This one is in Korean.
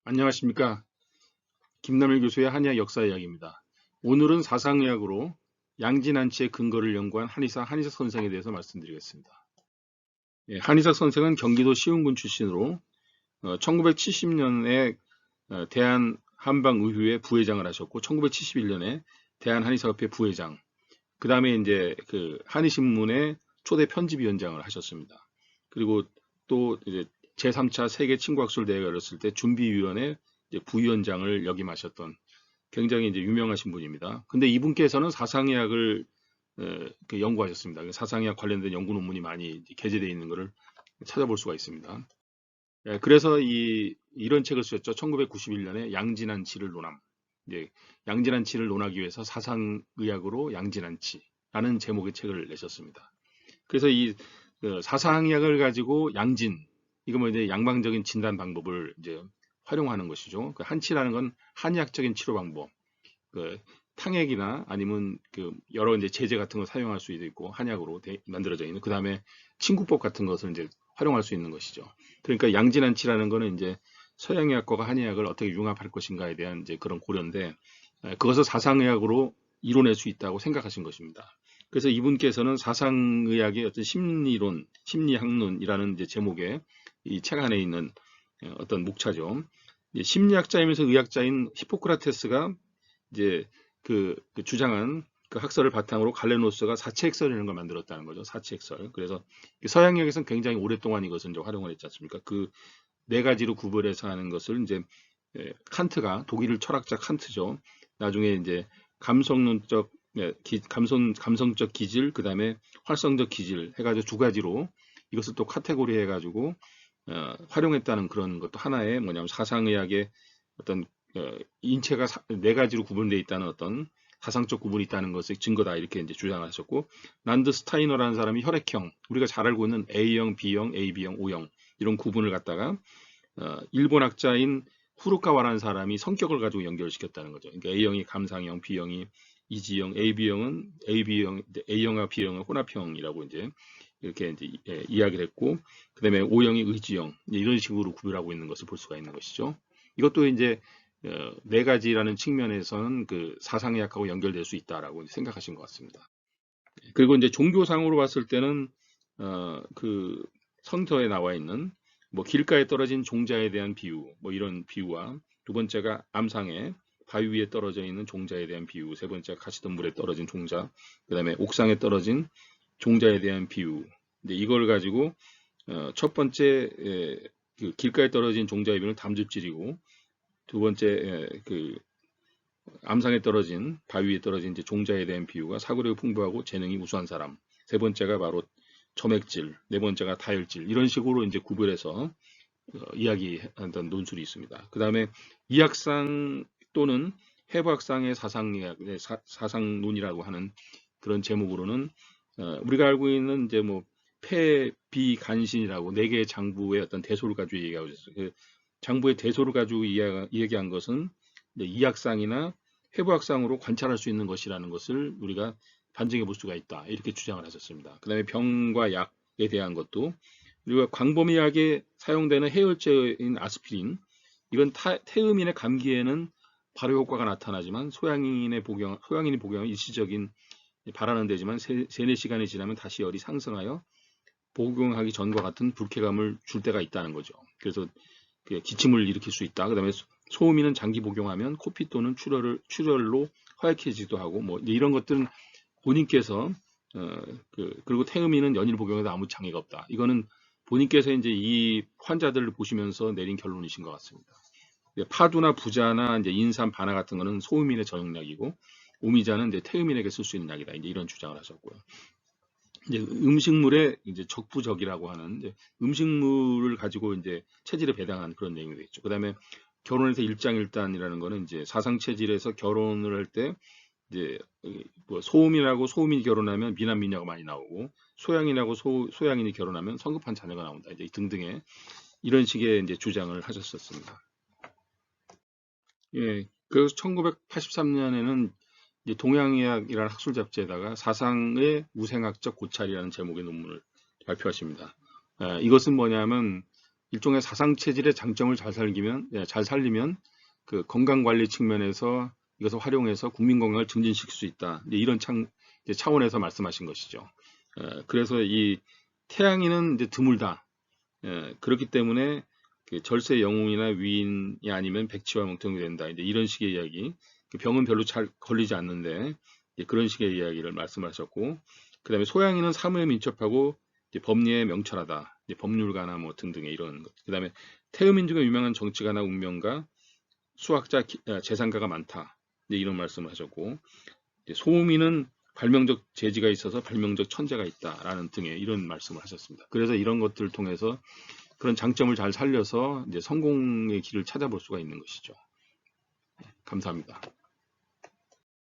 안녕하십니까. 김남일 교수의 한의학 역사 이야기입니다. 오늘은 사상의학으로 양진안치의 근거를 연구한 한의사 선생에 대해서 말씀드리겠습니다. 한의사 선생은 경기도 시흥군 출신으로 1970년에 대한한방의회 부회장을 하셨고 1971년에 대한한의사협회 부회장, 그 다음에 이제 그 한의신문의 초대 편집위원장을 하셨습니다. 그리고 또 이제 제3차 세계 친구학술 대회가 열렸을 때 준비위원회 부위원장을 역임하셨던 굉장히 이제 유명하신 분입니다. 근데 이분께서는 사상의학을 연구하셨습니다. 사상의학 관련된 연구 논문이 많이 게재되어 있는 것을 찾아볼 수가 있습니다. 그래서 이런 책을 쓰셨죠. 1991년에 양진안치를 논함. 이제 양진안치를 논하기 위해서 사상의학으로 양진안치라는 제목의 책을 내셨습니다. 그래서 사상의학을 가지고 양진, 이거 뭐 이제 양방적인 진단 방법을 이제 활용하는 것이죠. 그 한치라는 건 한의학적인 치료 방법, 그 탕액이나 아니면 그 여러 이제 제제 같은 걸 사용할 수도 있고 한약으로 만들어져 있는, 그 다음에 친구법 같은 것을 이제 활용할 수 있는 것이죠. 그러니까 양진안치라는 거는 이제 서양의학과 한의학을 어떻게 융합할 것인가에 대한 이제 그런 고려인데, 그것을 사상의학으로 이뤄낼 수 있다고 생각하신 것입니다. 그래서 이분께서는 사상의학의 어떤 심리론, 심리학론이라는 이제 제목의 이 책 안에 있는 어떤 목차죠. 심리학자이면서 의학자인 히포크라테스가 이제 그 주장한 그 학설을 바탕으로 갈레노스가 사치액설이라는 걸 만들었다는 거죠. 사치액설. 그래서 서양의학에서는 굉장히 오랫동안 이것을 이제 활용을 했지 않습니까? 그 네 가지로 구별해서 하는 것을 이제 칸트가, 독일 철학자 칸트죠. 나중에 이제 감성론적 감성적 기질, 그 다음에 활성적 기질 해가지고 두 가지로 이것을 또 카테고리 해가지고 활용했다는 그런 것도 하나의 뭐냐면 사상의학의 어떤 인체가 네 가지로 구분되어 있다는 어떤 사상적 구분이 있다는 것의 증거다, 이렇게 이제 주장하셨고, 난드 스타이너라는 사람이 혈액형, 우리가 잘 알고 있는 A형, B형, AB형, O형 이런 구분을 갖다가 일본 학자인 후루카와라는 사람이 성격을 가지고 연결시켰다는 거죠. 그러니까 A형이 감상형, B형이 이지형, A형과 B형은 혼합형이라고 이제 이렇게 이제 이야기를 했고, 그다음에 O형이 의지형, 이런 식으로 구별하고 있는 것을 볼 수가 있는 것이죠. 이것도 이제 네 가지라는 측면에서는 그 사상의학하고 연결될 수 있다라고 생각하신 것 같습니다. 그리고 이제 종교상으로 봤을 때는 그 성서에 나와 있는 뭐 길가에 떨어진 종자에 대한 비유, 뭐 이런 비유와, 두 번째가 암상에 바위 위에 떨어져 있는 종자에 대한 비유, 세 번째가 가시덤불에 떨어진 종자, 그다음에 옥상에 떨어진 종자에 대한 비유. 근데 이걸 가지고 첫 번째 그 길가에 떨어진 종자의 비유는 담즙질이고, 두 번째 그 암상에 떨어진 바위 위에 떨어진 이제 종자에 대한 비유가 사고력이 풍부하고 재능이 우수한 사람, 세 번째가 바로 점액질, 네 번째가 다혈질, 이런 식으로 이제 구별해서 이야기한다는 논술이 있습니다. 그 다음에 이학상 또는 해부학상의 사상의학, 사상론이라고 하는 그런 제목으로는 우리가 알고 있는 이제 뭐 폐비간신이라고 네 개의 장부의 어떤 대소를 가지고 얘기하고 있어요. 그 장부의 대소를 가지고 이야기한 것은 이학상이나 해부학상으로 관찰할 수 있는 것이라는 것을 우리가 반증해 볼 수가 있다, 이렇게 주장을 하셨습니다. 그 다음에 병과 약에 대한 것도, 그리고 광범위하게 사용되는 해열제인 아스피린, 이건 태음인의 감기에는 발효 효과가 나타나지만 소양인이 복용한 일시적인 발하는 되지만 세네 시간이 지나면 다시 열이 상승하여 복용하기 전과 같은 불쾌감을 줄 때가 있다는 거죠. 그래서 기침을 일으킬 수 있다. 그다음에 소음인은 장기 복용하면 코피 또는 출혈로 허약해지기도 하고, 뭐 이런 것들은 본인께서 그리고 태음인은 연일 복용해도 아무 장애가 없다. 이거는 본인께서 이제 이 환자들을 보시면서 내린 결론이신 것 같습니다. 파두나 부자나 이제 인삼, 바나 같은 거는 소음인의 저용약이고, 오미자는 이제 태음인에게 쓸 수 있는 약이다, 이제 이런 주장을 하셨고요. 이제 음식물의 이제 적부적이라고 하는 이제 음식물을 가지고 이제 체질에 배당한 그런 내용이 되겠죠. 그다음에 결혼에서 일장일단이라는 거는 이제 사상 체질에서 결혼을 할 때 이제 뭐 소음인하고 소음인이 결혼하면 미남 미녀가 많이 나오고, 소양인하고 소양인이 결혼하면 성급한 자녀가 나온다, 이제 등등의 이런 식의 이제 주장을 하셨었습니다. 예, 그래서 1983년에는 동양의학이라는 학술 잡지에다가 사상의 우생학적 고찰이라는 제목의 논문을 발표하십니다. 이것은 뭐냐면 일종의 사상 체질의 장점을 잘 살리면 그 건강 관리 측면에서 이것을 활용해서 국민 건강을 증진시킬 수 있다. 이런 차원에서 말씀하신 것이죠. 그래서 이 태양인은 이제 드물다. 그렇기 때문에 그 절세 영웅이나 위인이 아니면 백치와 멍텅이 된다. 이제 이런 식의 이야기. 그 병은 별로 잘 걸리지 않는데 그런 식의 이야기를 말씀하셨고, 그 다음에 소양인은 사무에 민첩하고 법리에 명철하다. 법률가나 뭐 등등의 이런 것. 그 다음에 태음인 중에 유명한 정치가나 운명가, 수학자, 재산가가 많다. 이런 말씀을 하셨고, 소음인은 발명적 재지가 있어서 발명적 천재가 있다라는 등의 이런 말씀을 하셨습니다. 그래서 이런 것들을 통해서 그런 장점을 잘 살려서 이제 성공의 길을 찾아볼 수가 있는 것이죠. 감사합니다.